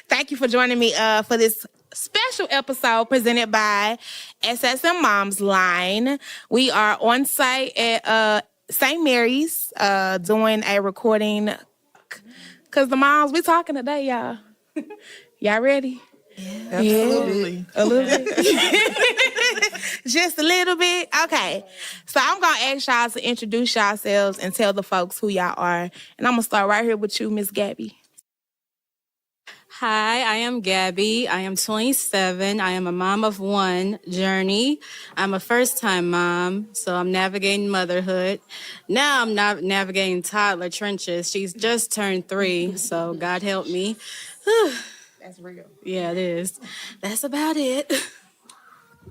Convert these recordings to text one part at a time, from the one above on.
Thank you for joining me for this special episode presented by SSM Moms Line. We are on site at St. Mary's doing a recording because the moms, we talking today, y'all. Y'all ready? Yeah, absolutely. Yeah, a little bit. Just a little bit? Okay. So I'm going to ask y'all to introduce yourselves and tell the folks who y'all are. And I'm going to start right here with you, Miss Gabby. Hi, I am Gabby. I am 27. I am a mom of one, Journey. I'm a first-time mom, so I'm navigating motherhood. Now I'm navigating toddler trenches. She's just turned 3, so God help me. That's real. Yeah, it is. That's about it.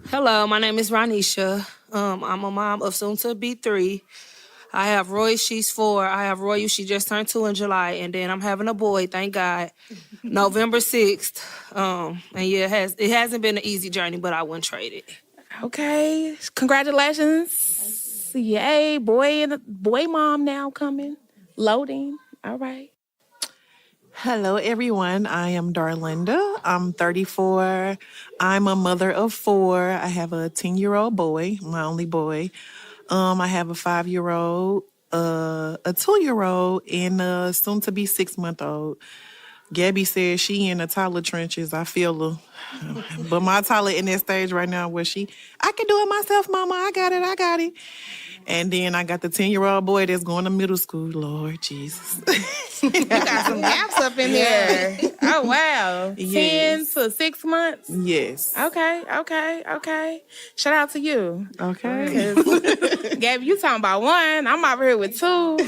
Hello, my name is Ronisha. I'm a mom of soon-to-be 3. I have Roy, she's 4. I have Roy, she just turned 2 in July. And then I'm having a boy, thank God, November 6th. And yeah, it hasn't been an easy journey, but I wouldn't trade it. Okay. Congratulations. Yay, boy mom now coming. Loading. All right. Hello, everyone. I am Darlinda. I'm 34. I'm a mother of 4. I have a 10-year-old boy, my only boy. I have a 5-year-old, a 2-year-old, and a soon-to-be 6-month-old. Gabby says she in the toddler trenches. I feel her. But my toddler in that stage right now where I can do it myself, Mama. I got it. And then I got the 10-year-old boy that's going to middle school. Lord Jesus. You got some gaps up in there. Oh, wow. Yes. 10 to 6 months? Yes. Okay. Shout out to you. Okay. Gabby, you talking about 1. I'm over here with 2.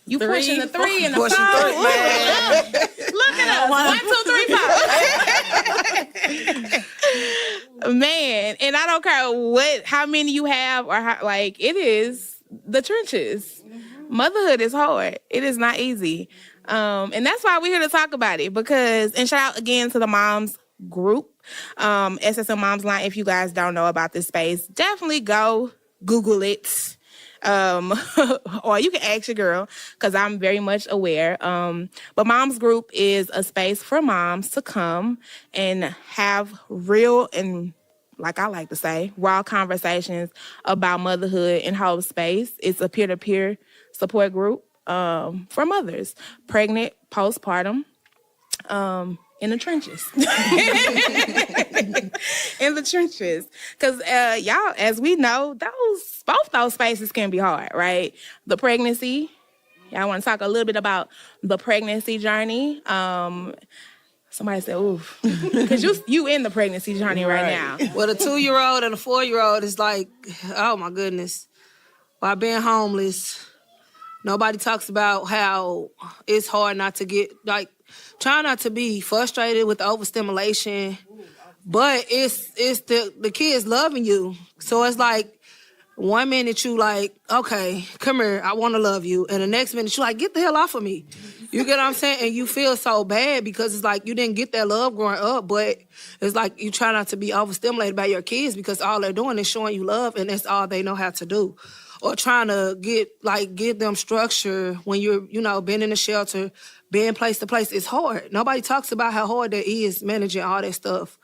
You 3, pushing the 3 in the 4. Pushing 3, man. Look at us. 1, 2, 3, 4. Man, and I don't care how many you have or it is the trenches. Motherhood is hard. It is not easy. And that's why we're here to talk about it and shout out again to the moms group, SSM Moms Line. If you guys don't know about this space, definitely go Google it. Or you can ask your girl because I'm very much aware. But Moms Group is a space for moms to come and have real and, like I like to say, raw conversations about motherhood and whole space. It's a peer-to-peer support group for mothers, pregnant, postpartum, in the trenches. In the trenches. Because, y'all, as we know, both those spaces can be hard, right? The pregnancy. Y'all want to talk a little bit about the pregnancy journey. Somebody said, oof. Because you in the pregnancy journey right now. Well, a 2-year-old and a 4-year-old is like, oh, my goodness. While being homeless, nobody talks about how it's hard not to get, try not to be frustrated with the overstimulation, but it's the kids loving you. So it's like, 1 minute you like, okay, come here, I want to love you. And the next minute you like, get the hell off of me. You get what I'm saying? And you feel so bad because it's like you didn't get that love growing up, but it's like you try not to be overstimulated by your kids because all they're doing is showing you love and that's all they know how to do. Or trying to get them structure when you're, been in a shelter, being place to place. It's hard. Nobody talks about how hard that is managing all that stuff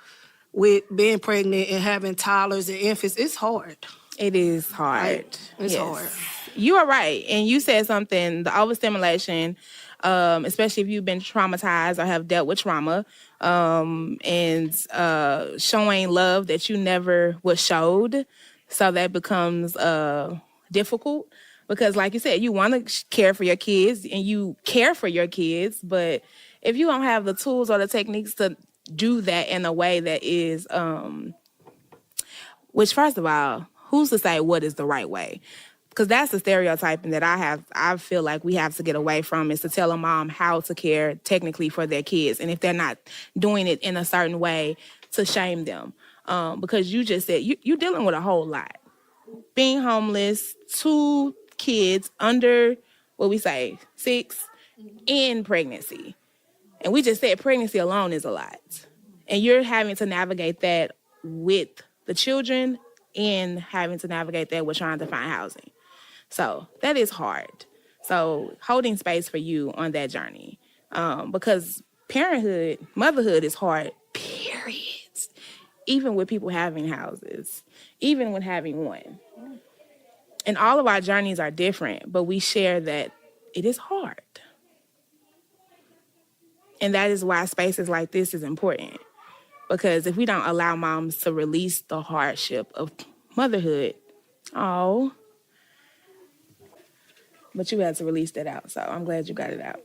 with being pregnant and having toddlers and infants. It's hard. It is hard. It's hard. You are right. And you said something, the overstimulation, especially if you've been traumatized or have dealt with trauma, and showing love that you never was showed. So that becomes difficult because, like you said, you want to care for your kids and you care for your kids, but if you don't have the tools or the techniques to do that in a way that is, which first of all, who's to say what is the right way? Because that's the stereotyping that I feel like we have to get away from, is to tell a mom how to care technically for their kids. And if they're not doing it in a certain way, to shame them. Because you just said you're dealing with a whole lot. Being homeless, 2 kids under, what we say, 6, in pregnancy. And we just said pregnancy alone is a lot. And you're having to navigate that with the children and having to navigate that with trying to find housing. So that is hard. So holding space for you on that journey. Because parenthood, motherhood is hard, period. Even with people having houses, even when having one. And all of our journeys are different, but we share that it is hard. And that is why spaces like this is important. Because if we don't allow moms to release the hardship of motherhood, but you had to release that out. So I'm glad you got it out.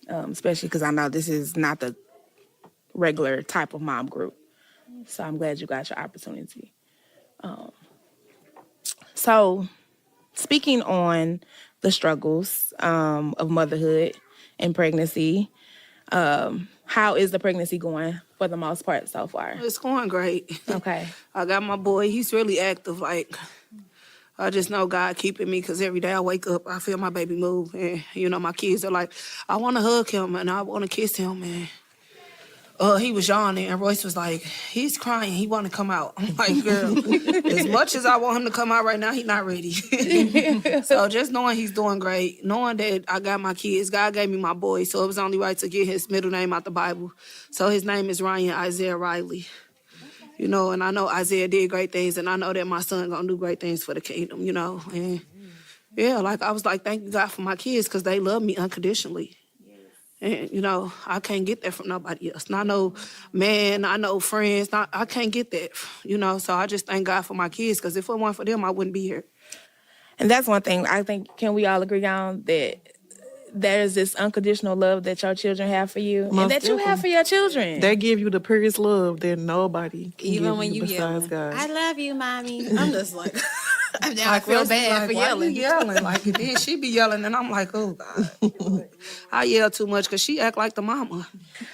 Especially because I know this is not the regular type of mom group. So I'm glad you got your opportunity. So speaking on the struggles of motherhood and pregnancy, how is the pregnancy going for the most part so far? It's going great. Okay. I got my boy. He's really active. Like, I just know God keeping me, because every day I wake up, I feel my baby move. And, my kids are like, I want to hug him and I want to kiss him. And he was yawning, and Royce was like, he's crying. He want to come out. I'm like, girl, as much as I want him to come out right now, he's not ready. So just knowing he's doing great, knowing that I got my kids, God gave me my boy, so it was only right to get his middle name out the Bible. So his name is Ryan Isaiah Riley. And I know Isaiah did great things, and I know that my son gonna do great things for the kingdom, And yeah, like I was like, thank you, God, for my kids, because they love me unconditionally. And, I can't get that from nobody else. Not no man, I know friends. I can't get that, So I just thank God for my kids, because if it weren't for them, I wouldn't be here. And that's one thing I think, can we all agree on, that there's this unconditional love that your children have for you and that you have for your children. They give you the purest love that nobody can Even give when you besides yelling, God. I love you, mommy. I'm just like, I feel Royce bad like, for why yelling. you yelling? Like, and then she be yelling, and I'm like, oh, God. I yell too much because she act like the mama.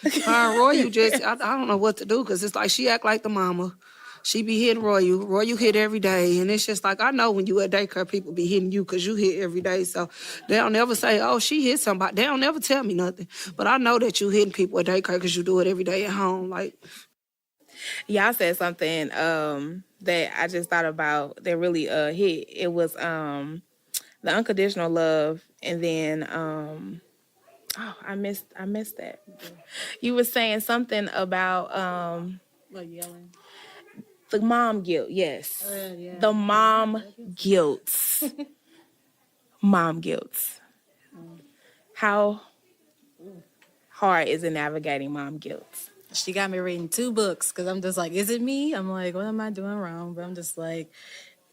Her and Roy, I don't know what to do, because it's like she act like the mama. She be hitting Royal. Royal hit every day. And it's just like, I know when you at daycare, people be hitting you because you hit every day. So they don't never say, oh, she hit somebody. They don't never tell me nothing. But I know that you hitting people at daycare because you do it every day at home. Like, y'all said something that I just thought about that really hit. It was the unconditional love, and then I missed that. You were saying something about Like yelling. the mom guilt. Yes, Yeah. the mom guilt. Mom guilt. How hard is it navigating mom guilt? She got me reading 2 books, because I'm just like, is it me? I'm like, what am I doing wrong? But I'm just like,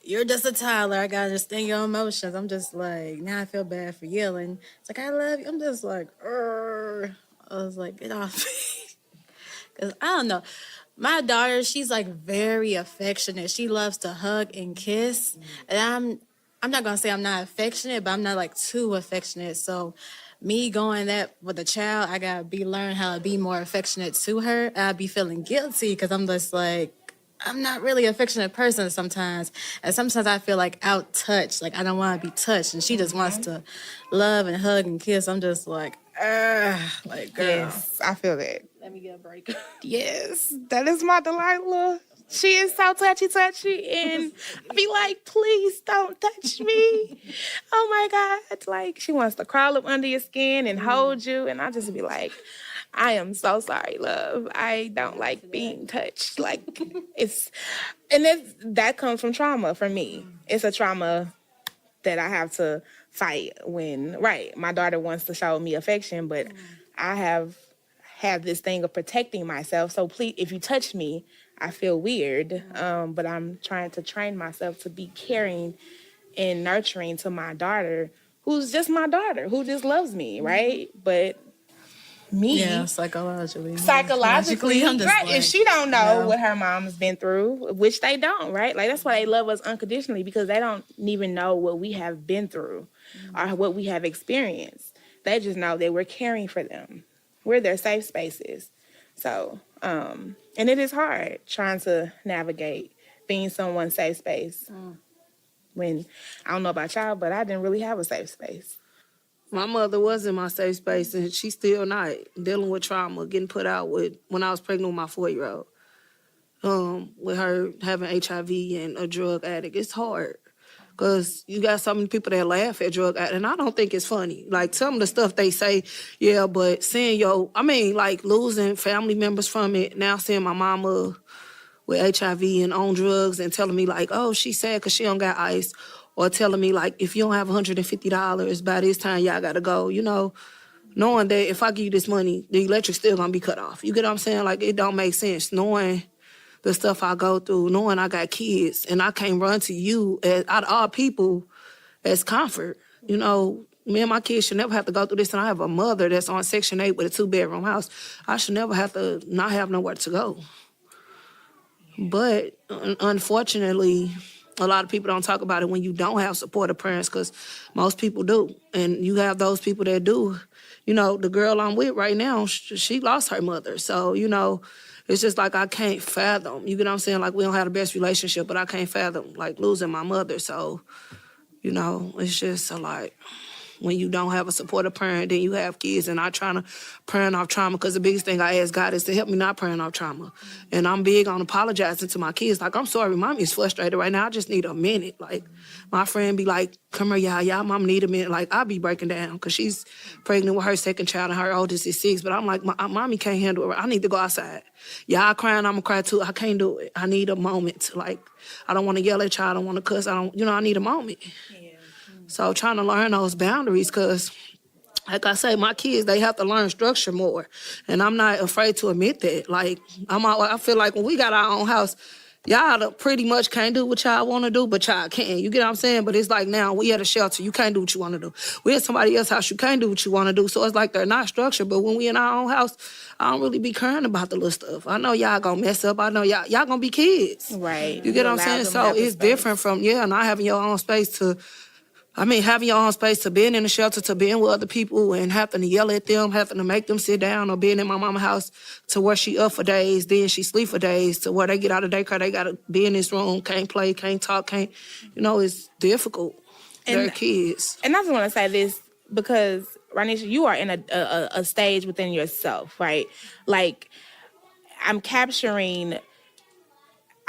you're just a toddler. I got to understand your emotions. I'm just like, now I feel bad for yelling. It's like, I love you. I'm just like, I was like, get off me. Because I don't know. My daughter, she's like very affectionate. She loves to hug and kiss. And I'm not going to say I'm not affectionate, but I'm not like too affectionate. So me going that with a child, I got to learn how to be more affectionate to her. I'd be feeling guilty, because I'm just like, I'm not really an affectionate person sometimes. And sometimes I feel like out touched. Like I don't want to be touched. And she just wants to love and hug and kiss. I'm just like, like, girl. Yes, I feel that. Let me get a break. Yes, that is my Delilah. She is so touchy, and I be like, please don't touch me. Oh my God. Like, she wants to crawl up under your skin and hold you. And I just be like, I am so sorry, love. I don't like being touched. Like, that comes from trauma for me. It's a trauma that I have to fight when, my daughter wants to show me affection, but I have this thing of protecting myself. So please, if you touch me, I feel weird. But I'm trying to train myself to be caring and nurturing to my daughter, who's just my daughter, who just loves me, right? But me. Yeah, psychologically. Psychologically, I'm just right? like, If she don't know no. what her mom's been through, which they don't, right? Like that's why they love us unconditionally because they don't even know what we have been through or what we have experienced. They just know that we're caring for them. We're their safe spaces. So, and it is hard trying to navigate being someone's safe space. When I don't know about y'all, but I didn't really have a safe space. My mother was in my safe space, and she's still not dealing with trauma, getting put out with when I was pregnant with my 4-year-old. With her having HIV and a drug addict, it's hard. Because you got so many people that laugh at drug addicts, and I don't think it's funny. Like, some of the stuff they say, yeah, but seeing like, losing family members from it, now seeing my mama with HIV and on drugs and telling me, like, oh, she's sad because she don't got ice, or telling me, like, if you don't have $150, by this time, y'all got to go, knowing that if I give you this money, the electric's still going to be cut off. You get what I'm saying? Like, it don't make sense, knowing the stuff I go through, knowing I got kids, and I can't run to you, out of all people, as comfort. Me and my kids should never have to go through this, and I have a mother that's on Section 8 with a 2-bedroom house. I should never have to not have nowhere to go. But unfortunately, a lot of people don't talk about it when you don't have supportive parents, because most people do. And you have those people that do. The girl I'm with right now, she lost her mother. So, it's just like I can't fathom. You get what I'm saying? Like, we don't have the best relationship, but I can't fathom, like, losing my mother. So, it's just like, when you don't have a supportive parent, then you have kids, and not trying to parent off trauma, because the biggest thing I ask God is to help me not parent off trauma. And I'm big on apologizing to my kids. Like, I'm sorry, mommy is frustrated right now. I just need a minute. Like, my friend be like, come here, y'all mom need a minute. Like, I'll be breaking down, because she's pregnant with her second child, and her oldest is 6. But I'm like, mommy can't handle it. I need to go outside. Y'all crying, I'm going to cry too. I can't do it. I need a moment. Like, I don't want to yell at y'all. I don't want to cuss. I need a moment. So trying to learn those boundaries, because, like I say, my kids, they have to learn structure more. And I'm not afraid to admit that. Like, I feel like when we got our own house, y'all pretty much can't do what y'all want to do, but y'all can. You get what I'm saying? But it's like, now we at a shelter, you can't do what you want to do. We at somebody else's house, you can't do what you want to do. So it's like they're not structured. But when we in our own house, I don't really be caring about the little stuff. I know y'all gonna mess up. I know y'all gonna be kids. Right. You get what I'm saying? So it's different from, not having your own space to... having your own space, to being in the shelter, to being with other people and having to yell at them, having to make them sit down, or being in my mama's house to where she up for days, then she sleep for days, to where they get out of daycare, they got to be in this room, can't play, can't talk, it's difficult. They're kids. And I just want to say this, because, Ranisha, you are in a stage within yourself, right? Like, I'm capturing...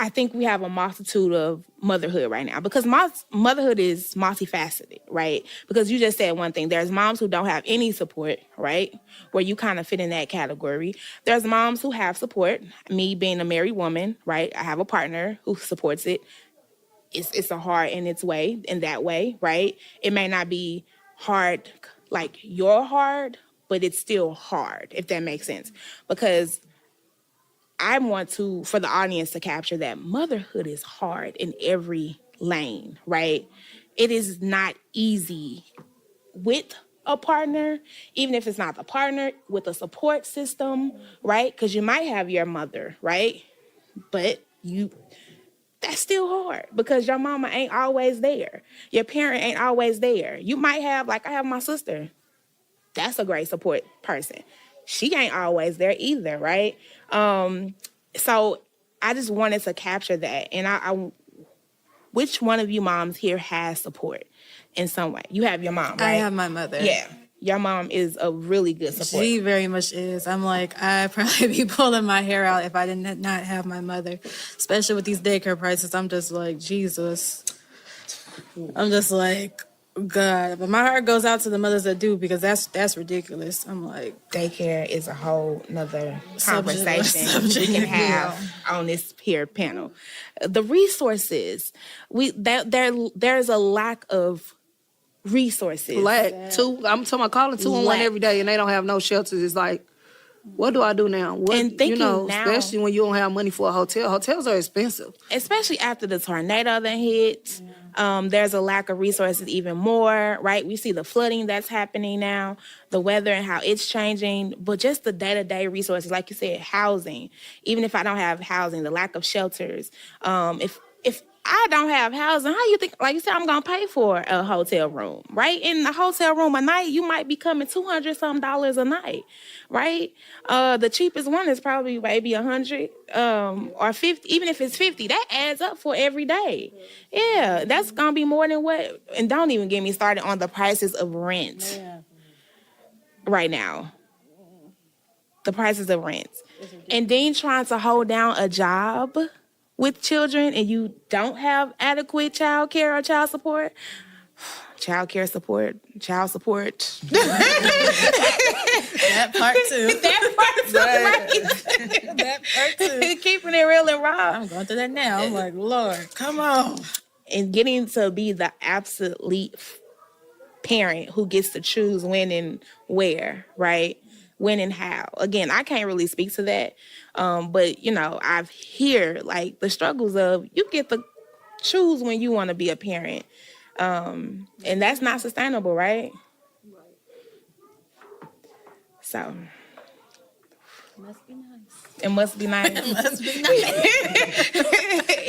I think we have a multitude of motherhood right now, because motherhood is multifaceted, right? Because you just said one thing. There's moms who don't have any support, right? Where you kind of fit in that category. There's moms who have support. Me being a married woman, right? I have a partner who supports it. It's a hard in its way, in that way, right? It may not be hard like you're hard, but it's still hard, if that makes sense. Because I want for the audience to capture that motherhood is hard in every lane, right? It is not easy with a partner, even if it's not the partner, with a support system, right? Because you might have your mother, right? But that's still hard, because your mama ain't always there. Your parent ain't always there. You might have, like I have my sister. That's a great support person. She ain't always there either, right? So I just wanted to capture that. And which one of you moms here has support in some way? You have your mom, right? I have my mother. Yeah. Your mom is a really good support. She very much is. I'm like, I'd probably be pulling my hair out if I did not have my mother, especially with these daycare prices. I'm just like, Jesus. I'm just like, God. But my heart goes out to the mothers that do, because that's ridiculous. I'm like, daycare is a whole nother conversation subject. We can have on this here panel. The resources, there's a lack of resources. I'm talking about calling 211 every day, and they don't have no shelters. It's like, what do I do now? And thinking now, especially when you don't have money for a hotel. Hotels are expensive. Especially after the tornado that hit. There's a lack of resources even more, right? We see the flooding that's happening now, the weather and how it's changing, but just the day-to-day resources, like you said, housing. Even if I don't have housing, the lack of shelters. If I don't have housing, how you think, like you said, I'm gonna pay for a hotel room, right? In the hotel room a night, you might be coming $200 some a night, right? The cheapest one is probably maybe 100 or 50. Even if it's 50, that adds up for every day. Yeah, that's gonna be more than what. And don't even get me started on the prices of rent right now. The prices of rent, and then trying to hold down a job with children, and you don't have adequate child care or child support. Child care support, child support. That part too. That part's right. That part too. Keeping it real and raw. I'm going through that now. I'm like, Lord, come on. And getting to be the absolute parent who gets to choose when and where, right? When and how. Again, I can't really speak to that. But, I've hear like the struggles of you get to choose when you want to be a parent. And that's not sustainable, right? So. It must be nice. It must be nice.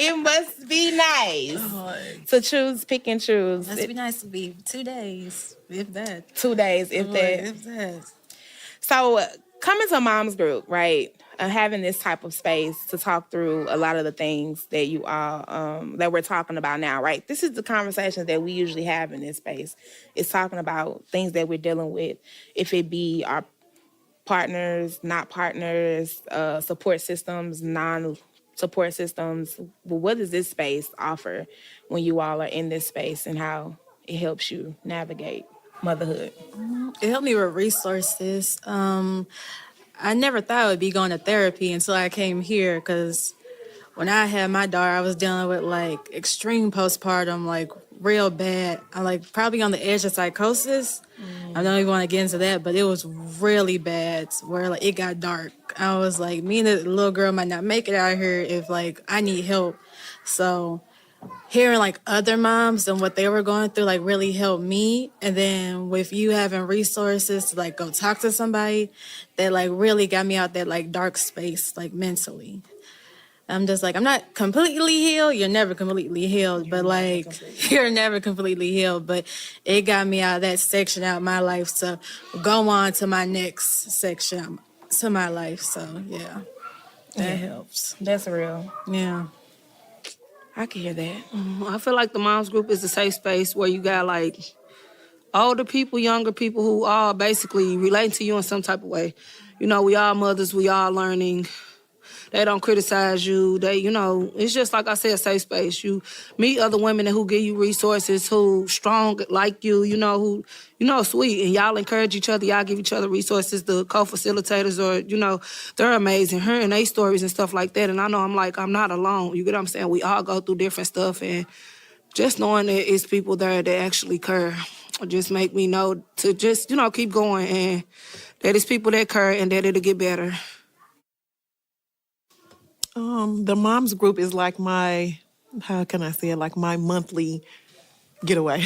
It must be nice to choose, pick and choose. It must be nice to be 2 days, if that. 2 days, if that. If that. So coming to Mom's Group, right? Having this type of space to talk through a lot of the things that you all that we're talking about now, right? This is the conversations that we usually have in this space. It's talking about things that we're dealing with, if it be our partners, not partners, support systems, non-support systems. Well, what does this space offer when you all are in this space, and how it helps you navigate motherhood? It helped me with resources. I never thought I would be going to therapy until I came here, because when I had my daughter, I was dealing with like extreme postpartum, like real bad. I'm like probably on the edge of psychosis. I don't even want to get into that, but it was really bad where like it got dark. I was like, me and the little girl might not make it out here if like I need help. So hearing like other moms and what they were going through like really helped me. And then with you having resources to like go talk to somebody, that like really got me out that like dark space, like mentally. I'm just like, I'm not completely healed. You're never completely healed, but like, you're never completely healed. But it got me out of that section out of my life to go on to my next section to my life. So yeah, that helps. That's real. Yeah. I can hear that. I feel like the Moms Group is a safe space where you got like older people, younger people who are basically relating to you in some type of way. We all mothers, we all learning. They don't criticize you. It's just like I said, a safe space. You meet other women who give you resources, who strong like you, who, sweet. And y'all encourage each other. Y'all give each other resources. The co-facilitators they're amazing. Hearing their stories and stuff like that. And I know I'm not alone. You get what I'm saying? We all go through different stuff. And just knowing that it's people there that actually care just make me know to just, keep going. And that it's people that care and that it'll get better. The Moms Group is like my, how can I say it, like my monthly getaway.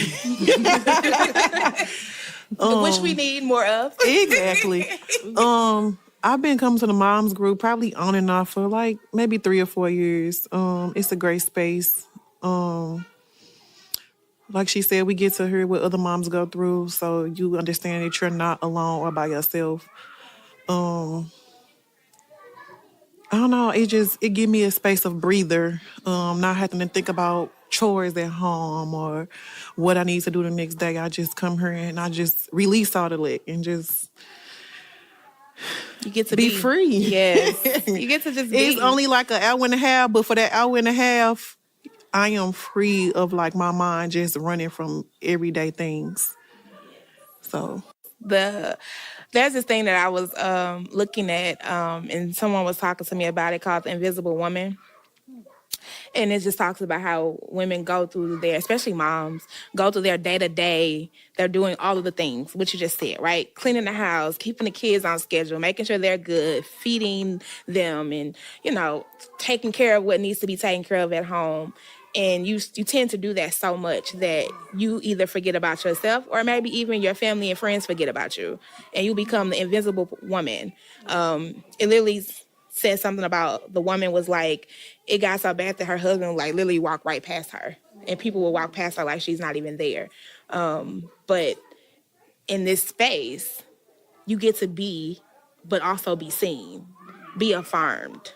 Which we need more of. Exactly. I've been coming to the Moms Group probably on and off for like maybe 3 or 4 years. It's a great space. Like she said, we get to hear what other moms go through, so you understand that you're not alone or by yourself. I don't know, it give me a space of breather, not having to think about chores at home or what I need to do the next day. I just come here and I just release all the lick and just you get to be free. Yes. You get to just be. It's only like an hour and a half, but for that hour and a half, I am free of like my mind just running from everyday things. So there's this thing that I was looking at, and someone was talking to me about it, called The Invisible Woman. And it just talks about how women go through especially moms, go through their day-to-day. They're doing all of the things, which you just said, right? Cleaning the house, keeping the kids on schedule, making sure they're good, feeding them, and, taking care of what needs to be taken care of at home. And you tend to do that so much that you either forget about yourself or maybe even your family and friends forget about you, and you become the invisible woman. It literally said something about the woman was like, it got so bad that her husband like literally walked right past her, and people will walk past her like she's not even there. But in this space, you get to be, but also be seen, be affirmed,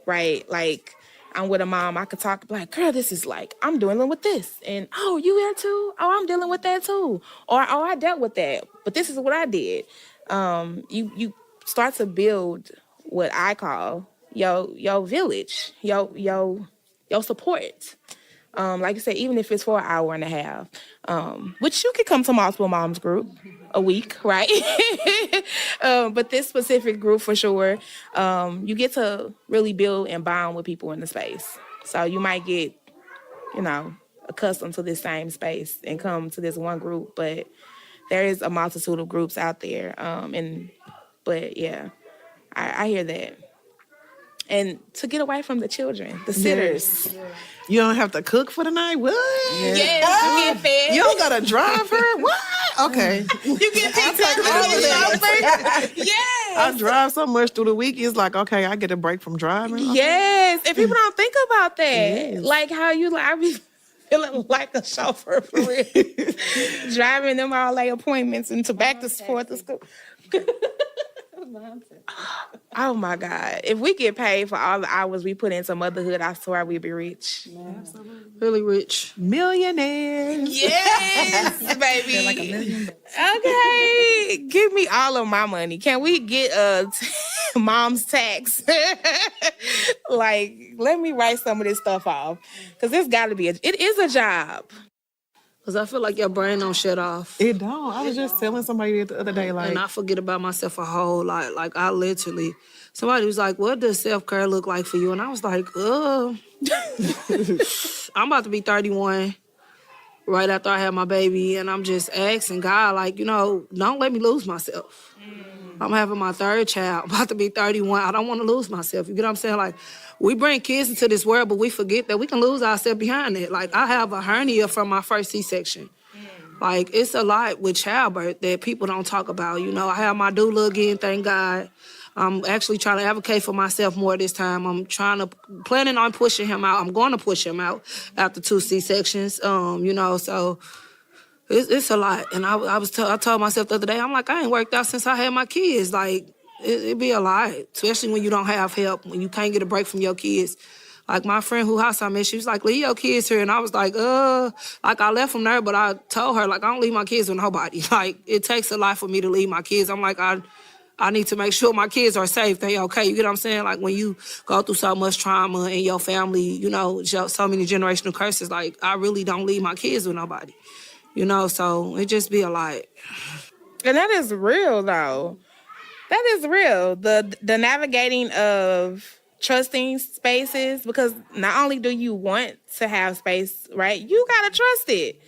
right? Like, I'm with a mom, I could talk like, girl, this is like, I'm dealing with this. And, oh, you here too? Oh, I'm dealing with that too. Or, oh, I dealt with that, but this is what I did. You start to build what I call your village, your support. Like I said, even if it's for an hour and a half, which you could come to multiple moms group a week, right? But this specific group for sure, you get to really build and bond with people in the space. So you might get, accustomed to this same space and come to this one group, but there is a multitude of groups out there. But yeah, I hear that. And to get away from the children, the sitters. Yes. You don't have to cook for the night? What? Yes, you get fed. You don't got to drive her? What? Okay. You get picked up all the Yes. I drive so much through the week. It's like, okay, I get a break from driving. Okay. Yes. And people don't think about that. Yes. Like how I be feeling like a chauffeur for real. Driving them all their appointments and back to forth to school. Oh my God. If we get paid for all the hours we put into motherhood, I swear we'd be rich. Yeah, absolutely. Really rich. Millionaires. Yes, baby. They're like $1 million. Okay. Give me all of my money. Can we get a mom's tax? Like, let me write some of this stuff off. Because it's got to be, it is a job. Because I feel like your brain don't shut off. It don't. I was just telling somebody the other day, like... And I forget about myself a whole lot. Like, I literally... Somebody was like, what does self-care look like for you? And I was like, I'm about to be 31 right after I had my baby. And I'm just asking God, like, don't let me lose myself. I'm having my third child. I'm about to be 31. I don't want to lose myself. You get what I'm saying? Like, we bring kids into this world, but we forget that we can lose ourselves behind it. Like, I have a hernia from my first C-section. Like, it's a lot with childbirth that people don't talk about. I have my doula again, thank God. I'm actually trying to advocate for myself more this time. I'm planning on pushing him out. I'm going to push him out after 2 C-sections, so... It's a lot. And I told myself the other day, I'm like, I ain't worked out since I had my kids. Like, it'd be a lot, especially when you don't have help, when you can't get a break from your kids. Like, my friend who house I met, she was like, leave your kids here. And I was like, like, I left them there, but I told her, like, I don't leave my kids with nobody. Like, it takes a lot for me to leave my kids. I'm like, I need to make sure my kids are safe. They okay. You get what I'm saying? Like, when you go through so much trauma in your family, so many generational curses, like, I really don't leave my kids with nobody. So it just be a lot. And that is real, though. That is real. The navigating of trusting spaces, because not only do you want to have space, right? You gotta trust it.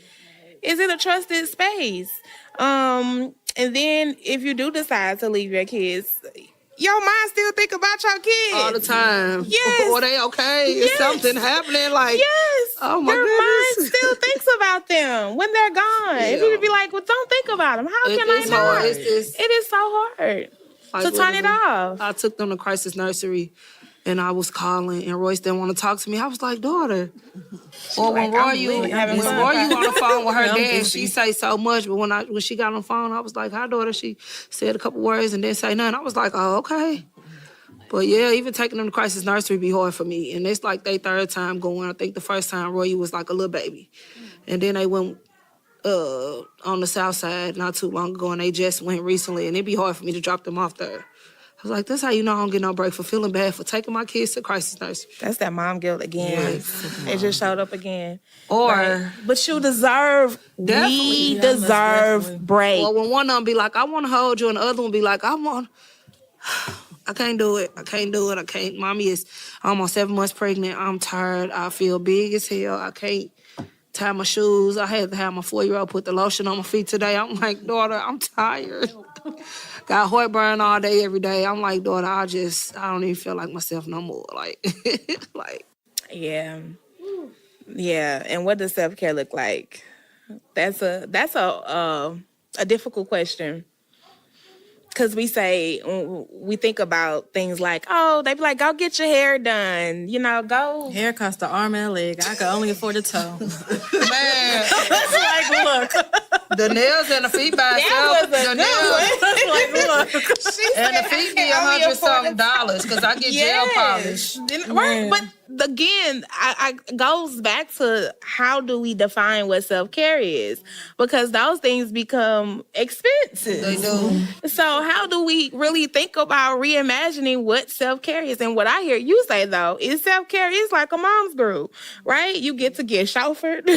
Is it a trusted space? And then if you do decide to leave your kids, your mind still think about your kids all the time. Yes. Are they okay? Yes. Is something happening? Like, yes. Oh my Your goodness. mind still thinks about them when they're gone. Yeah. And people be like, well, don't think about them. How can I not? Hard. It is so hard to turn it off. I took them to crisis nursery, and I was calling, and Royce didn't want to talk to me. I was like, daughter. Or when Roy you on the phone with her dad, she say so much, but when she got on the phone, I was like, hi, daughter. She said a couple words and didn't say nothing. I was like, oh, okay. But yeah, even taking them to crisis nursery be hard for me. And it's like their third time going. I think the first time Roy was like a little baby. And then they went on the south side not too long ago, and they just went recently, and it'd be hard for me to drop them off there. I was like, that's how you know I don't get no break for feeling bad for taking my kids to crisis nursery. That's that mom guilt again. Yes. It just showed up again. But you deserve, we deserve break. Or when one of them be like, I want to hold you, and the other one be like, I can't do it. I can't. Mommy is almost 7 months pregnant. I'm tired. I feel big as hell. I can't tie my shoes. I had to have my 4-year-old put the lotion on my feet today. I'm like, daughter, I'm tired. Got heartburn all day, every day. I'm like, daughter, I don't even feel like myself no more. Like, Yeah. Yeah, and what does self care look like? That's a difficult question. Because we think about things like, oh, they be like, go get your hair done, go. Hair costs the arm and a leg. I could only afford a toe. Man, It's like, look. the nails and the feet by That itself. was a The good nails Like, look. She and the said, feet I be can only afford $100 because I get gel polish. Right, but again, I goes back to how do we define what self care is? Because those things become expensive. They do. So how do we really think about reimagining what self care is? And what I hear you say though is self care is like a mom's group, right? You get to get chauffeured.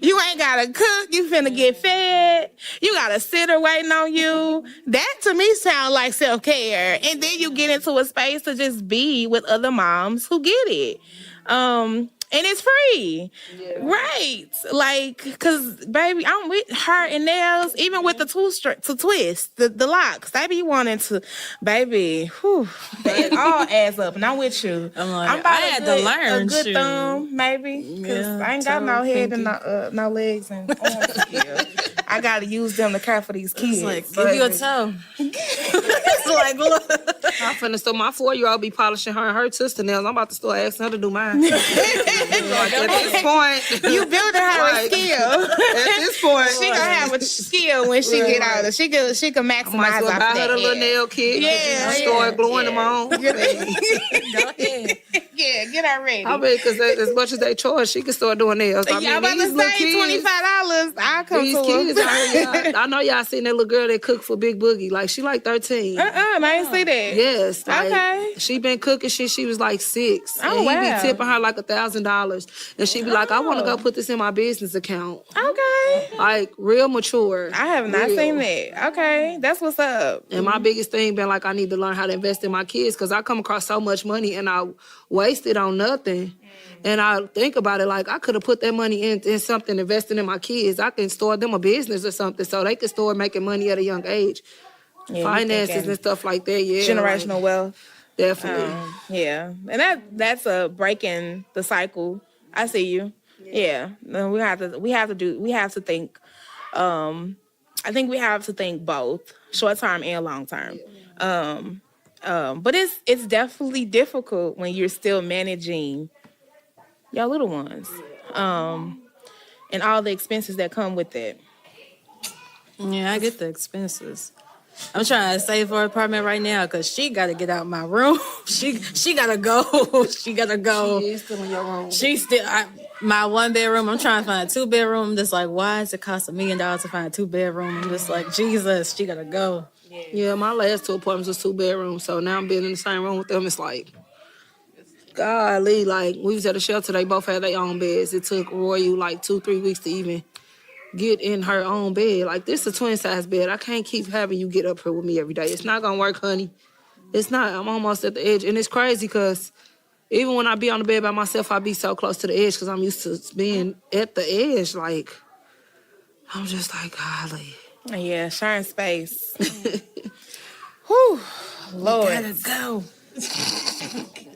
You ain't gotta cook. You finna get fed. You got a sitter waiting on you. That to me sounds like self care. And then you get into a space to just be with other moms who get it. And it's free. Right. Like, cause baby, I'm with her and nails, even with the to twist, the locks. They be wanting to, baby, whew, it all adds up. And I'm with you. I'm like, I'm about I had to learn, a good shoot. thumb, maybe. Cause Yeah, I ain't got no toe, head and pinky. no legs and arms. I gotta use them to care for these kids. It's like, give you a toe. It's like, look. I'm finna start my 4-year-old be polishing her and her sister nails. I'm about to start asking her to do mine. Like, at this point, You building her Like, a skill. at this point, She gonna have a skill when she get older. She can might maximize as well off buy that. her the little Yeah. nail kit. Yeah, Start gluing them on. Go ahead. Yeah, get her ready. I mean, because as much as they charge, she can start doing nails. I Y'all mean, about these to little say kids, $25. I'll come these to kids her. out here, I know y'all seen that little girl that cooked for Big Boogie. Like, she like 13. I ain't see that. Yes. Like, Okay. she been cooking since she was like 6. Oh, and he wow. be tipping her like $1,000. And she be like, I want to go put this in my business account. Okay. Like, real mature. I have not Real. seen that. Okay. That's what's up. And my biggest thing been like, I need to learn how to invest in my kids because I come across so much money and I waste it on nothing. And I think about it like I could have put that money in something, investing in my kids. I can start them a business or something so they can start making money at a young age. Yeah, you Finances thinking and stuff like that, yeah. generational wealth. Definitely. Yeah. And that's a breaking the cycle. I see you. Yeah. No, we have to think I think we have to think both short term and long term. But it's definitely difficult when you're still managing your little ones. And all the expenses that come with it. Yeah, I get the expenses. I'm trying to save for an apartment right now because she got to get out my room. She got to go. She got to go. She is still in your room. My 1 bedroom, I'm trying to find a 2 bedroom. I'm just like, why does it cost $1 million to find a 2 bedroom? I'm just like, Jesus, she got to go. Yeah, my last 2 apartments was 2 bedrooms, so now I'm being in the same room with them. It's like, golly, like, we was at a shelter, they both had their own beds. It took Royal like 2-3 weeks to even get in her own bed. Like, this is a twin-size bed. I can't keep having you get up here with me every day. It's not gonna work, honey. It's not. I'm almost at the edge. And it's crazy because even when I be on the bed by myself, I be so close to the edge because I'm used to being at the edge. Like, I'm just like, golly. Yeah, sharing space. Whew, Lord. Gotta go.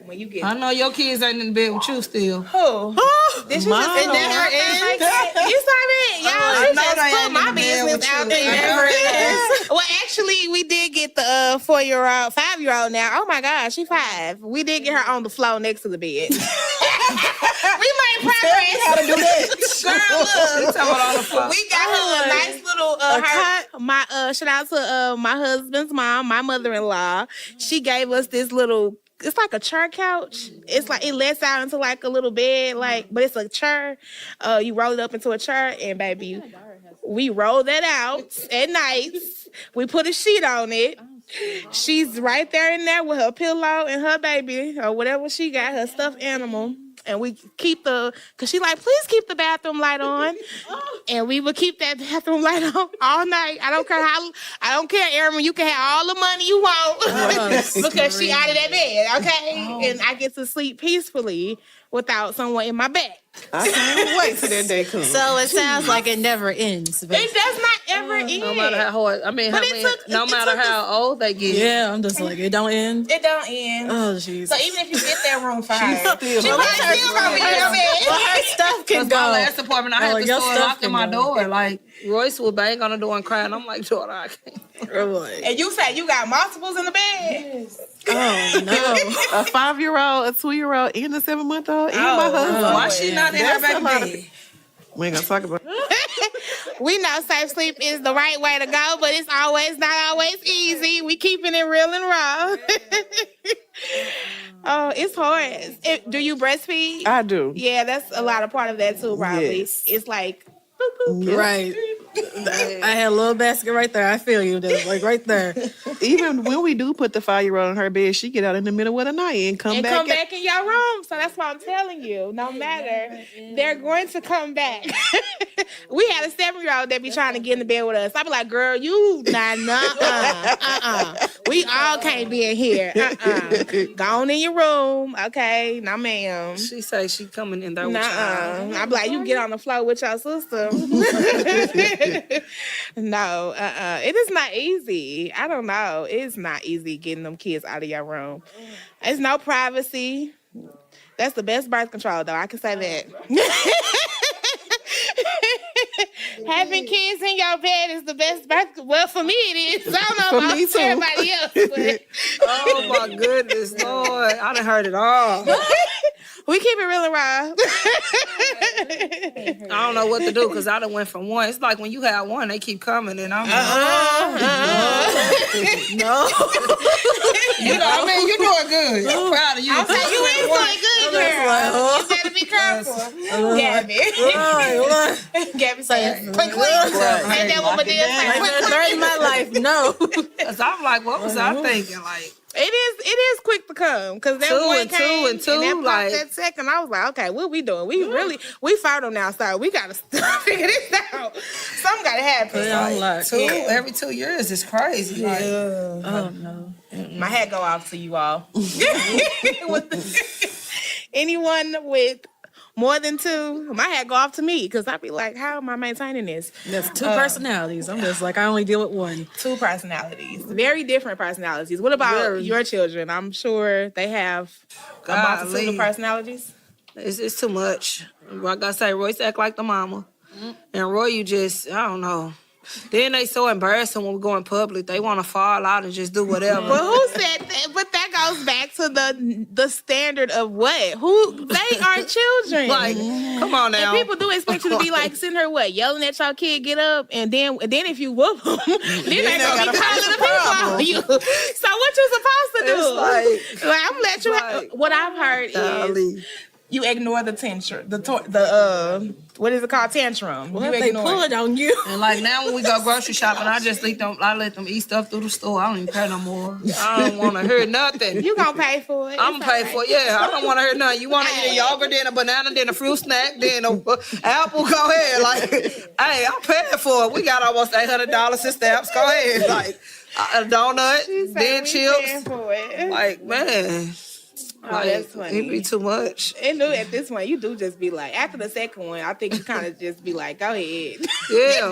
When you get I know your kids ain't in the bed with you still. who? Did she just Mine sit there are. like that? You saw that? Y'all, she know just they put ain't my in the bed business with out you. there. Never is. Well, actually, we did get the 4-year-old, 5-year-old now. Oh my gosh, she 5. We did get her on the floor next to the bed. We made progress. How to do that? Girl, look. Talking about on the floor. We got her a nice little shout out to my husband's mom, my mother-in-law. She gave us this little, it's like a chair couch. It's like it lets out into like a little bed, but it's a chair. You roll it up into a chair, and baby, we roll that out at night. We put a sheet on it. She's right there in there with her pillow and her baby or whatever she got, her stuffed animal. And we keep cause she like, please keep the bathroom light on. And we would keep that bathroom light on all night. I don't care, Erin, you can have all the money you want because she out of that bed, okay? And I get to sleep peacefully without someone in my back. I can't wait till that day comes. So it sounds like it never ends. It does not ever end. No matter how hard, no matter how old they get. Yeah, I'm just like, it don't end. It don't end. Oh, jeez. So even if you get that room for her, still she might still gonna be in your bed. Well, her stuff can Because my go. last apartment, I had like, the your store stuff locked in can my go. door. Like, Royce would bang on the door and cry, and I'm like, daughter, I can't. And you say you got multiples in the bed. Oh, no. A 5-year-old, a 2-year-old, and a 7-month-old, and my husband. Why she not in her That's a lot baby of bed? We ain't gonna talk about it. We know safe sleep is the right way to go, but it's not always easy. We keeping it real and raw. Oh, it's hard. Do you breastfeed? I do. Yeah, that's a lot of part of that too, probably. Yes. It's like, boop, boop. Yeah. Right. I had a little basket right there. I feel you, dude. Like right there. Even when we do put the 5-year-old in her bed, she get out in the middle of the night and come back. In your room. So that's what I'm telling you. No matter, they're going to come back. We had a 7-year-old that be trying to get in the bed with us. I be like, girl, you we all can't be in here. Go on in your room. Okay. No, ma'am. She say she coming in there with y'all. I be like, you get on the floor with your sister. No, it is not easy. I don't know. It's not easy getting them kids out of your room. There's no privacy. That's the best birth control, though. I can say that. Having kids in your bed is the best birth. Well, for me it is. I don't know For me about too. everybody else, but Oh my goodness, Lord. I done heard it all. we keep it real and raw. I don't know what to do because I done went from one. It's like when you have one, they keep coming and I'm No. you know, I mean, you're doing good. I'm proud of you. I'm saying you ain't doing good, girl. You better be careful. Gabby. Gabby said, quick. Ain't that what Medea said? Quick. Third in my life, no. Because I'm like, what was I thinking? Like, It is quick to come because that Two one and came two and two, that popped like- that second. I was like, okay, what we doing? We fertile now, so we gotta figure this out. Something gotta happen. every 2 years is crazy. Like, Oh, no. My hat go off to you all. Anyone with more than two, my hat go off to me because I'd be like, how am I maintaining this? That's two personalities. I'm just like, I only deal with one. Two personalities, very different personalities. What about your children? I'm sure they have a multitude of personalities. it's too much. Like I say, Royce act like the mama. And Roy, you just, I don't know. Then they so embarrassing when we go in public. They want to fall out and just do whatever. Well, who said that? But that goes back to the standard of what? Who they are children. Like, come on now. And people do expect you to be like sitting her yelling at your kid, get up, and then if you whoop them, then they gonna be calling the people on you. So what you supposed to do? It's like I'm gonna let you. What I've heard is you ignore the tension, the what is it called, tantrum. Well, you if they ignore pull it on you. And like now when we go grocery shopping, I let them eat stuff through the store. I don't even pay no more. I don't want to hear nothing. You gonna pay for it. I'm gonna pay for it. Yeah, I don't want to hear nothing. You want to eat a yogurt, then a banana, then a fruit snack, then a apple? Go ahead. Like, hey, I'm paying for it. We got almost $800 in stamps. Go ahead. Like a donut, then chips. Like, man. Like, that's funny. It'd be too much. And at this point, you do just be like, after the second one, I think you kind of just be like, go ahead. Yeah.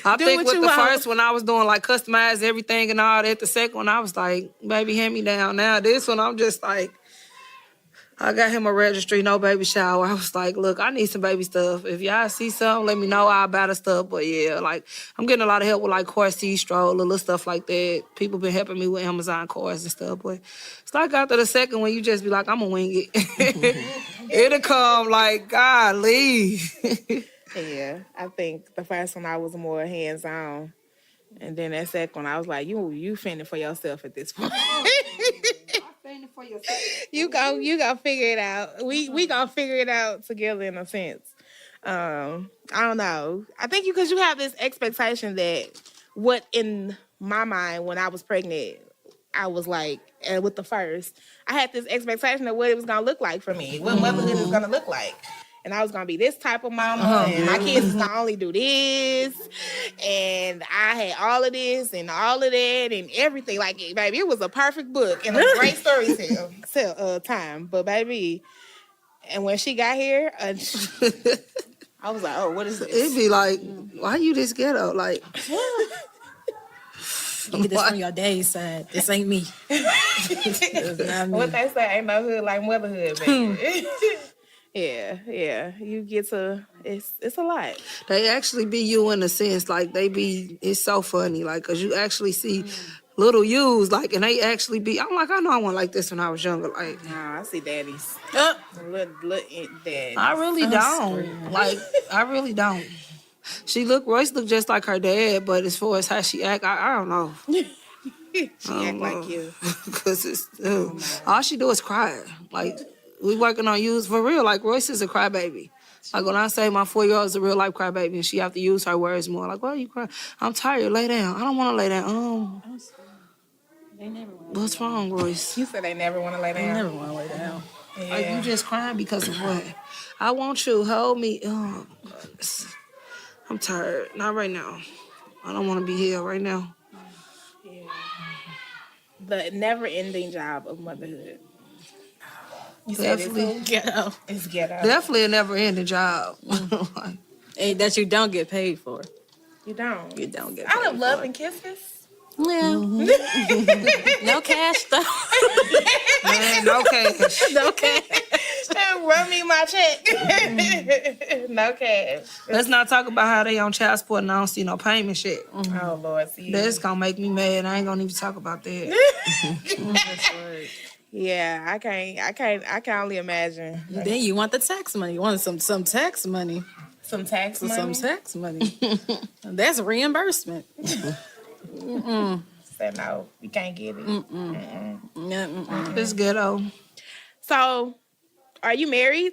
I Do think what with you the want. first one, I was doing like customized everything and all that. The second one, I was like, baby, hand me down. Now this one, I'm just like, I got him a registry, no baby shower. I was like, look, I need some baby stuff. If y'all see something, let me know. I'll buy the stuff. But yeah, like, I'm getting a lot of help with like car seat, stroller, little stuff like that. People been helping me with Amazon cars and stuff. But it's like after the second one, you just be like, I'm going to wing it. It'll come like, golly. Yeah, I think the first one I was more hands-on. And then that second one, I was like, you fending for yourself at this point. You go figure it out. We gonna figure it out together in a sense. I don't know. I think because you have this expectation that what in my mind when I was pregnant, I was like, and with the first, I had this expectation of what it was gonna look like for me, what motherhood is gonna look like. And I was gonna be this type of mama, and my kids was gonna only do this, and I had all of this and all of that and everything. Like, baby, it was a perfect book and a great story time. But baby, And when she got here, I was like, oh, what is It'd this? be like, why you this ghetto? Like, You get this from your daddy's side. This ain't me. It's not me. What they say, ain't no hood like motherhood, baby. Yeah. You get to, it's a lot. they actually be you in a sense. Like, it's so funny. Like, cause you actually see little yous, like, and they actually be, I'm like, I know I wasn't like this when I was younger. Like, Nah, I see daddies. Little daddies. I really don't. Like, I really don't. Royce look just like her dad, but as far as how she act, I don't know. She act like you. Cause it's all she do is cry. Like, we working on use for real. Like, Royce is a crybaby. Like, when I say my 4-year-old is a real life crybaby and she have to use her words more. Like, why are you crying? I'm tired. Lay down. I don't want to lay down. What's wrong, Royce? You said they never want to lay down. I never want to lay down. Yeah. Like, you just crying because of what? I want you. Hold me. I'm tired. Not right now. I don't want to be here right now. Yeah. The never-ending job of motherhood. You said Definitely. Ghetto. it's ghetto. Definitely a never-ending job. And that you don't get paid for. You don't. You don't get paid I love for. love and kisses. Yeah. No cash though. Man, no cash. No cash. Run me my check. No cash. Let's not talk about how they on child support and I don't see no payment shit. Oh Lord, see. That's gonna make me mad. I ain't gonna even talk about that. Yeah, I can only imagine. Then you want the tax money. You want some tax money. Some tax money. Some tax money. That's reimbursement. Said no, we can't get it. It's ghetto. So, are you married?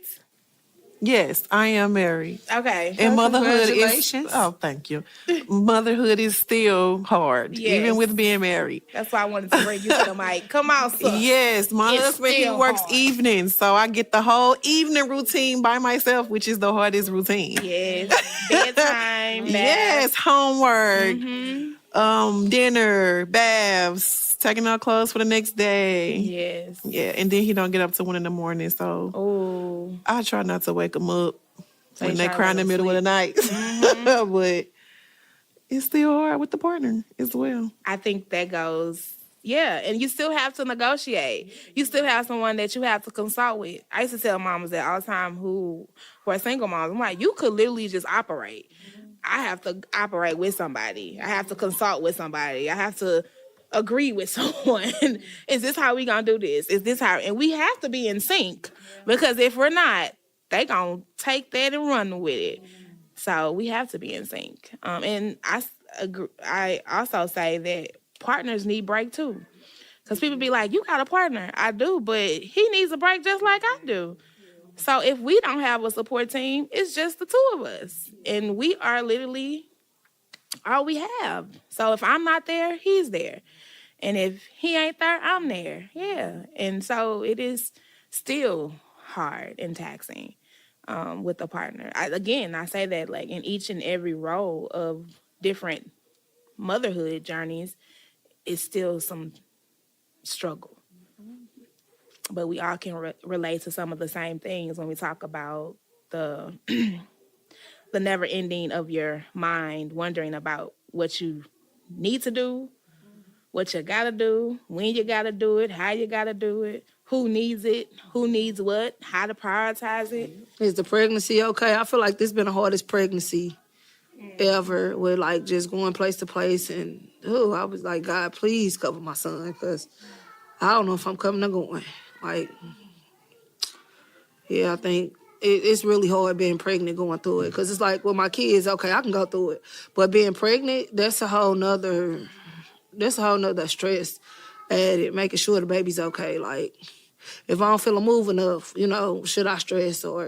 Yes, I am married. Okay. And motherhood is, Congratulations. thank you. Motherhood is still hard, Yes. even with being married. That's why I wanted to bring you to the mic. Come on, sir. Yes, my It's husband, he still works hard. evenings, so I get the whole evening routine by myself, which is the hardest routine. Yes. Bedtime. Yes, homework, dinner, baths, taking out clothes for the next day. Yes. Yeah, and then he don't get up till 1 a.m, so Oh. I try not to wake him up So when you they try to cry in let the 'em middle of the night. But it's still hard with the partner as well. I think that goes, yeah. And you still have to negotiate. You still have someone that you have to consult with. I used to tell mamas that all the time who are single moms. I'm like, you could literally just operate. I have to operate with somebody. I have to consult with somebody. I have to agree with someone. Is this how we gonna do this? Is this how? And we have to be in sync, because if we're not, they gonna take that and run with it. So we have to be in sync. And I also say that partners need break too, because people be like, you got a partner. I do, but he needs a break just like I do. So if we don't have a support team, it's just the two of us. And we are literally all we have. So if I'm not there, he's there. And if he ain't there, I'm there. Yeah. And so it is still hard and taxing with a partner. I say that like in each and every role of different motherhood journeys, it's still some struggle. But we all can relate to some of the same things when we talk about the the never ending of your mind, wondering about what you need to do, what you gotta do, when you gotta do it, how you gotta do it, who needs what, how to prioritize it. Is the pregnancy okay? I feel like this been the hardest pregnancy ever, with like just going place to place, and I was like, God, please cover my son, because I don't know if I'm coming or going. Like, yeah, I think it's really hard being pregnant, going through it, because it's like with my kids, okay, I can go through it, but being pregnant, that's a whole nother stress added, making sure the baby's okay. Like, if I don't feel a move enough, should I stress, or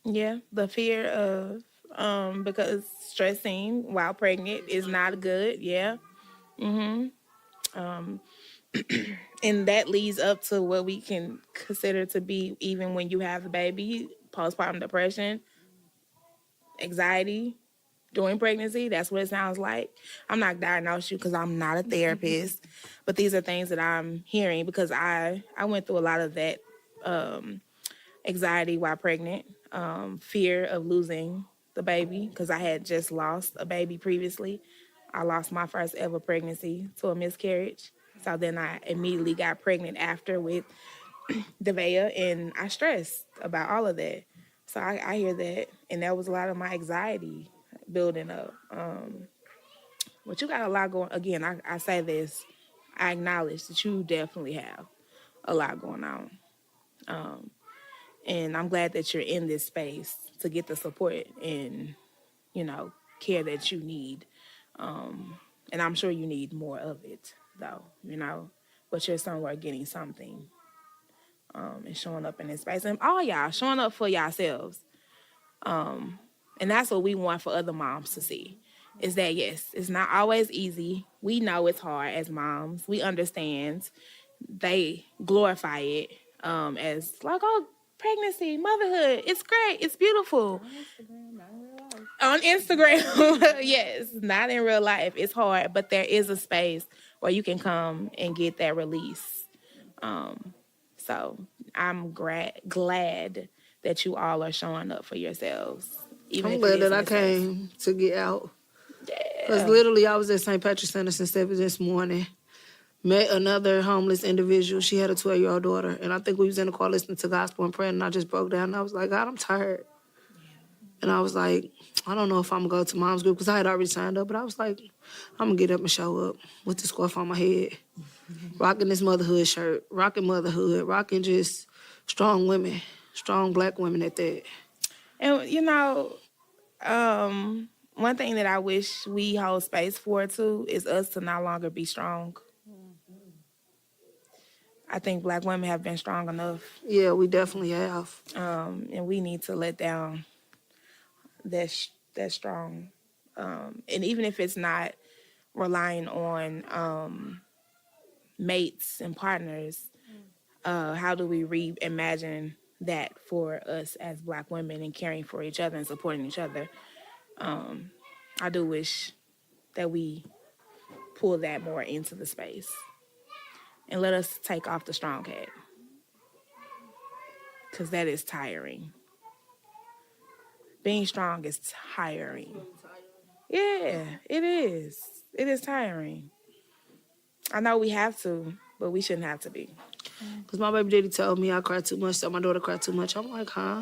Yeah, the fear of because stressing while pregnant is not good. Yeah. And that leads up to what we can consider to be, even when you have a baby, postpartum depression, anxiety during pregnancy. That's what it sounds like. I'm not diagnosed you because I'm not a therapist, but these are things that I'm hearing because I went through a lot of that anxiety while pregnant, fear of losing the baby because I had just lost a baby previously. I lost my first ever pregnancy to a miscarriage. So then I immediately got pregnant after with Devea, and I stressed about all of that. So I hear that, and that was a lot of my anxiety building up. But you got a lot going. Again, I say this, I acknowledge that you definitely have a lot going on, and I'm glad that you're in this space to get the support and care that you need. And I'm sure you need more of it, though. But you're somewhere getting something, and showing up in this space, and all y'all showing up for yourselves. And that's what we want for other moms to see. Is that yes, it's not always easy. We know it's hard as moms. We understand. They glorify it as like, oh, pregnancy, motherhood, it's great, it's beautiful. On Instagram, yes, not in real life. It's hard, but there is a space where you can come and get that release. So I'm glad that you all are showing up for yourselves. Even I'm if glad it is that I in this space. came to get out. Because Yeah. literally, I was at St. Patrick's Center since this morning. Met another homeless individual. She had a 12-year-old daughter. And I think we was in the car listening to gospel and praying. And I just broke down. And I was like, God, I'm tired. And I was like, I don't know if I'm going to go to mom's group. Because I had already signed up. But I was like, I'm going to get up and show up with the scarf on my head. Rocking this motherhood shirt. Rocking motherhood. Rocking just strong women. Strong black women at that. And one thing that I wish we hold space for too is us to no longer be strong. I think black women have been strong enough, Yeah, we definitely have. and we need to let down that strong. And even if it's not relying on mates and partners, how do we reimagine that for us as black women and caring for each other and supporting each other? I do wish that we pull that more into the space and let us take off the strong hat, because that is tiring. Being strong is tiring. Yeah, it is. It is tiring. I know we have to, but we shouldn't have to be. Because my baby daddy told me I cry too much, so my daughter cried too much. I'm like, huh?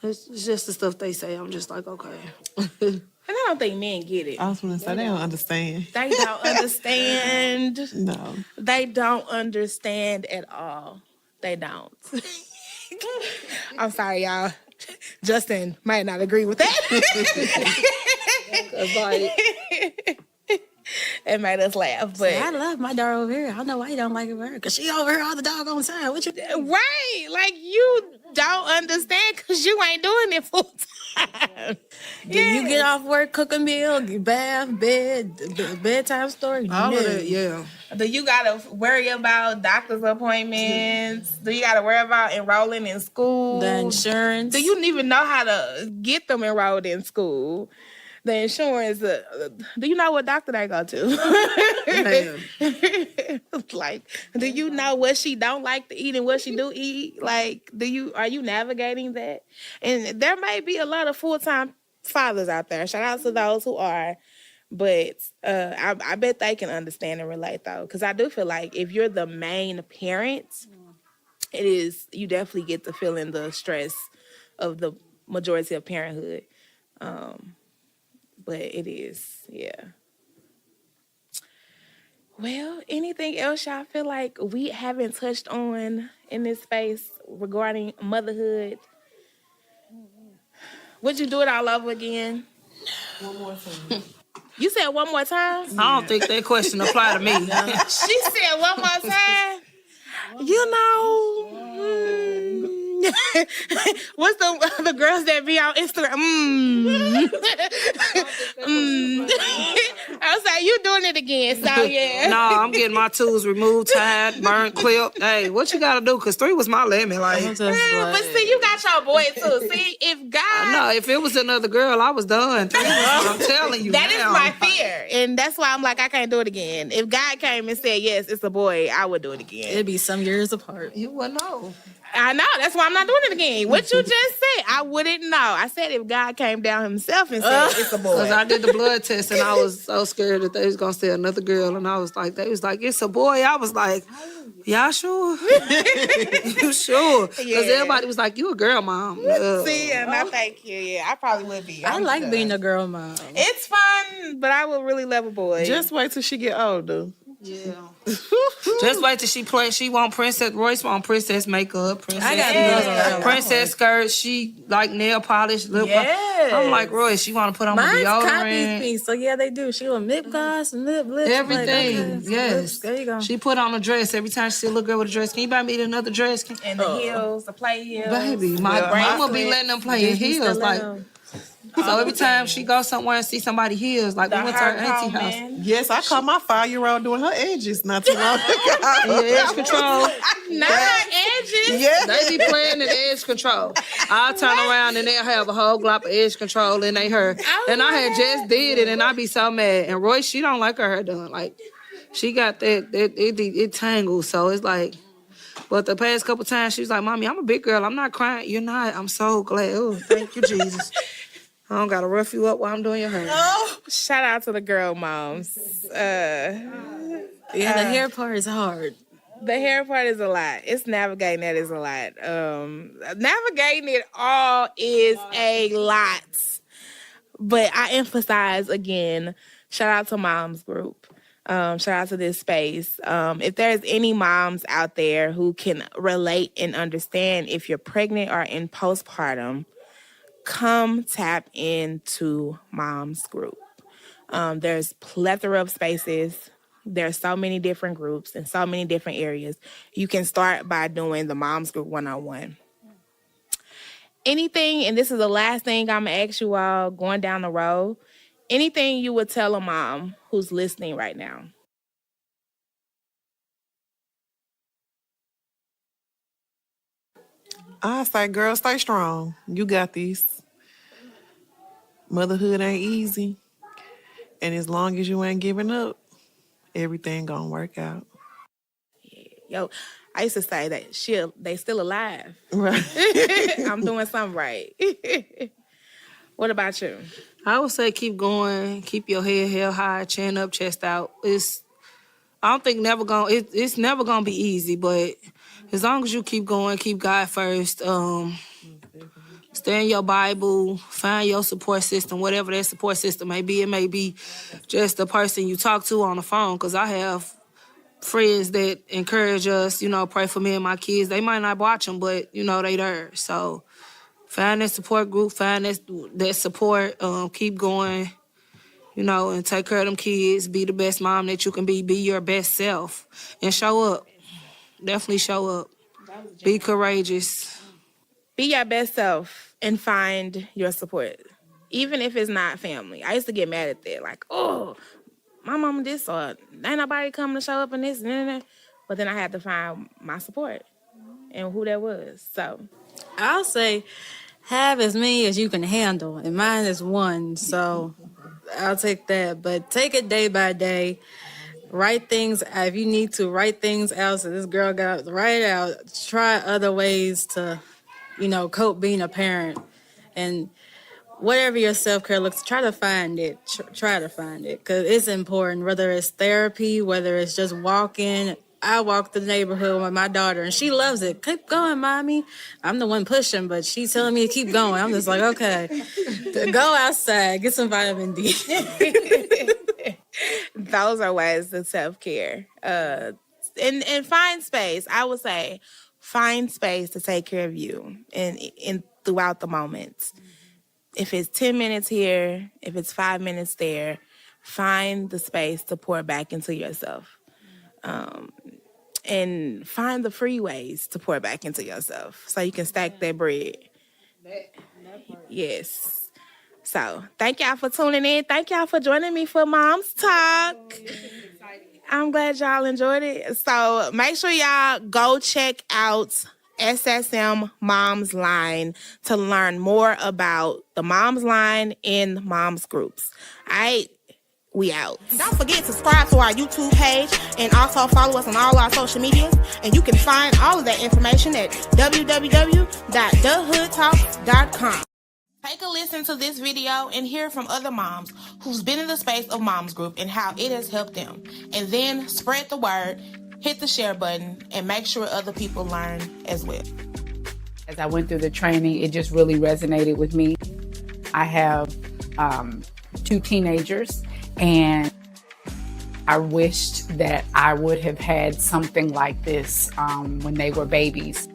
It's just the stuff they say. I'm just like, okay. And I don't think men get it. I was going to say, they don't understand. They don't understand. No. They don't understand at all. They don't. I'm sorry, y'all. Justin might not agree with that. It made us laugh, but I love my daughter over here. I don't know why you don't like her, because she over here all the doggone time. What you right, like you don't understand because you ain't doing it full time. do? You get off work, cook a meal, bath, bedtime story. All of that, yeah. Do you gotta worry about doctor's appointments? Do you gotta worry about enrolling in school? The insurance. Do you even know how to get them enrolled in school? The insurance. Do you know what doctor they go to? Like, do you know what she don't like to eat and what she do eat? Like, are you navigating that? And there may be a lot of full-time fathers out there. Shout out to those who are. But I bet they can understand and relate, though, because I do feel like if you're the main parent, you definitely get to feel in the stress of the majority of parenthood. But it is, yeah. Well, anything else y'all feel like we haven't touched on in this space regarding motherhood? Would you do it all over again? One more time. You said one more time? I don't think that question apply to me. She said one more time. You know. What's the girls that be on Instagram? I was like, you doing it again, so yeah. No, I'm getting my tools removed, tied, burnt, clipped. Hey, what you gotta do? Because 3 was my limit. Like, I'm just But like, see, you got your boy too. See, if God, no, if it was another girl, I was done. 3 was, I'm telling you. that is now. my fear, and that's why I'm like, I can't do it again. If God came and said yes, it's a boy, I would do it again. it'd be some years apart. You wouldn't know. I know. That's why I'm not doing it again. What you just said, I wouldn't know. I said if God came down himself and said it's a boy. Because I did the blood test and I was so scared that they was going to say another girl. And I was like, they was like, it's a boy. I was like, y'all sure? You sure? Because everybody was like, you a girl, mom. See, and I thank you. Yeah, I probably would be. I like being a girl mom. It's fun, but I would really love a boy. Just wait till she get older. Yeah. Just wait till she play. She want princess. Royce want princess makeup. Princess, I got princess skirt. She like nail polish. Lip Yes. I'm like Royce. She want to put on Mine's deodorant. copies me, so yeah, they do. She want lip gloss and lips. Everything. Like, okay, Yes. lips, there you go. She put on a dress every time she see a little girl with a dress. Can you buy me another dress? And the heels, the play heels. Baby, my mama be letting them play in heels. Like, so every time she goes somewhere and see somebody heels, like we went to her auntie house. Yes, I caught my 5-year-old doing her edges not too long ago. Yeah, edge control. Not edges. Yeah. They be playing in edge control. I'll turn around and they'll have a whole glop of edge control in they hair. And I had just did it and I be so mad. And Royce, she don't like her hair done. Like, she got that it tangles. So it's like, but the past couple times she was like, Mommy, I'm a big girl. I'm not crying. You're not. I'm so glad. Oh, thank you, Jesus. I don't gotta rough you up while I'm doing your hair. Oh, shout out to the girl moms. Yeah, the hair part is hard. The hair part is a lot. It's navigating that is a lot. Navigating it all is a lot. But I emphasize again, shout out to Moms Group. Shout out to this space. If there's any moms out there who can relate and understand if you're pregnant or in postpartum, come tap into Moms Group. There's plethora of spaces. There's so many different groups in so many different areas. You can start by doing the Moms Group 101. Anything, and this is the last thing I'm going to ask you all going down the road, anything you would tell a mom who's listening right now? I say, girl, stay strong. You got this. Motherhood ain't easy. And as long as you ain't giving up, everything gonna work out. Yo, I used to say that they still alive. Right. I'm doing something right. What about you? I would say keep going, keep your head held high, chin up, chest out. I don't think it's never gonna be easy, but as long as you keep going, keep God first. Stay in your Bible, find your support system, whatever that support system may be. It may be just the person you talk to on the phone, because I have friends that encourage us, pray for me and my kids. They might not watch them, but, they there. So find that support group, find that support, keep going, and take care of them kids. Be the best mom that you can be. Be your best self and show up. Definitely show up. Be courageous. Be your best self and find your support, even if it's not family. I used to get mad at that, like, oh, my mama this, or ain't nobody coming to show up in this, but then I had to find my support and who that was. So I'll say have as many as you can handle, and mine is 1, so I'll take that. But take it day by day. Write things, if you need to, write things out. So this girl got write it out. Try other ways to, cope being a parent. And whatever your self-care looks, try to find it. Try to find it, because it's important, whether it's therapy, whether it's just walking. I walk the neighborhood with my daughter, and she loves it. Keep going, Mommy. I'm the one pushing, but she's telling me to keep going. I'm just like, okay, go outside, get some vitamin D. those are ways of self-care. And find space. I would say find space to take care of you and throughout the moments. If it's 10 minutes here, if it's 5 minutes there, find the space to pour back into yourself. and find the free ways to pour back into yourself so you can stack that bread. Yes. So thank y'all for tuning in. Thank y'all for joining me for Mom's Talk. I'm glad y'all enjoyed it. So make sure y'all go check out SSM Moms Line to learn more about the Moms Line in Moms groups. All right. We out. Don't forget to subscribe to our YouTube page and also follow us on all our social medias. And you can find all of that information at www.thehoodtalks.com. Take a listen to this video and hear from other moms who's been in the space of Moms Group and how it has helped them. And then spread the word, hit the share button, and make sure other people learn as well. As I went through the training, it just really resonated with me. I have 2 teenagers, and I wished that I would have had something like this when they were babies,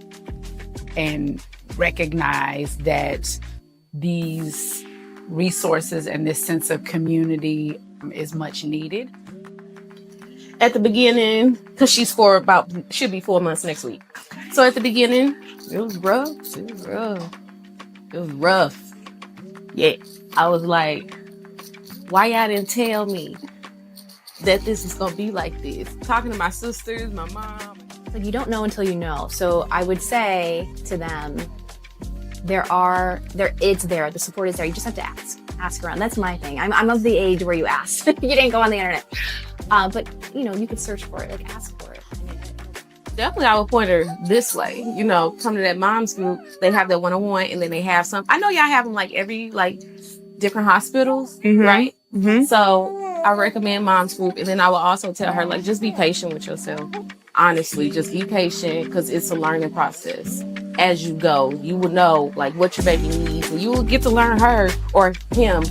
and recognize that these resources and this sense of community is much needed. At the beginning, because she'll be 4 months next week. So at the beginning, it was rough. It was rough. Yeah. I was like, why y'all didn't tell me that this is going to be like this? Talking to my sisters, my mom. Like, you don't know until you know. So I would say to them, it's there. The support is there. You just have to ask around. That's my thing. I'm of the age where you ask. You didn't go on the internet. But you could search for it, like ask for it. Definitely, I would point her this way. Come to that mom's group. They have that one-on-one, and then they have some. I know y'all have them every different hospitals, right? Mm-hmm. So I recommend mom's group, and then I will also tell her just be patient with yourself. Honestly, just be patient because it's a learning process. As you go, you will know what your baby needs, and you will get to learn her or him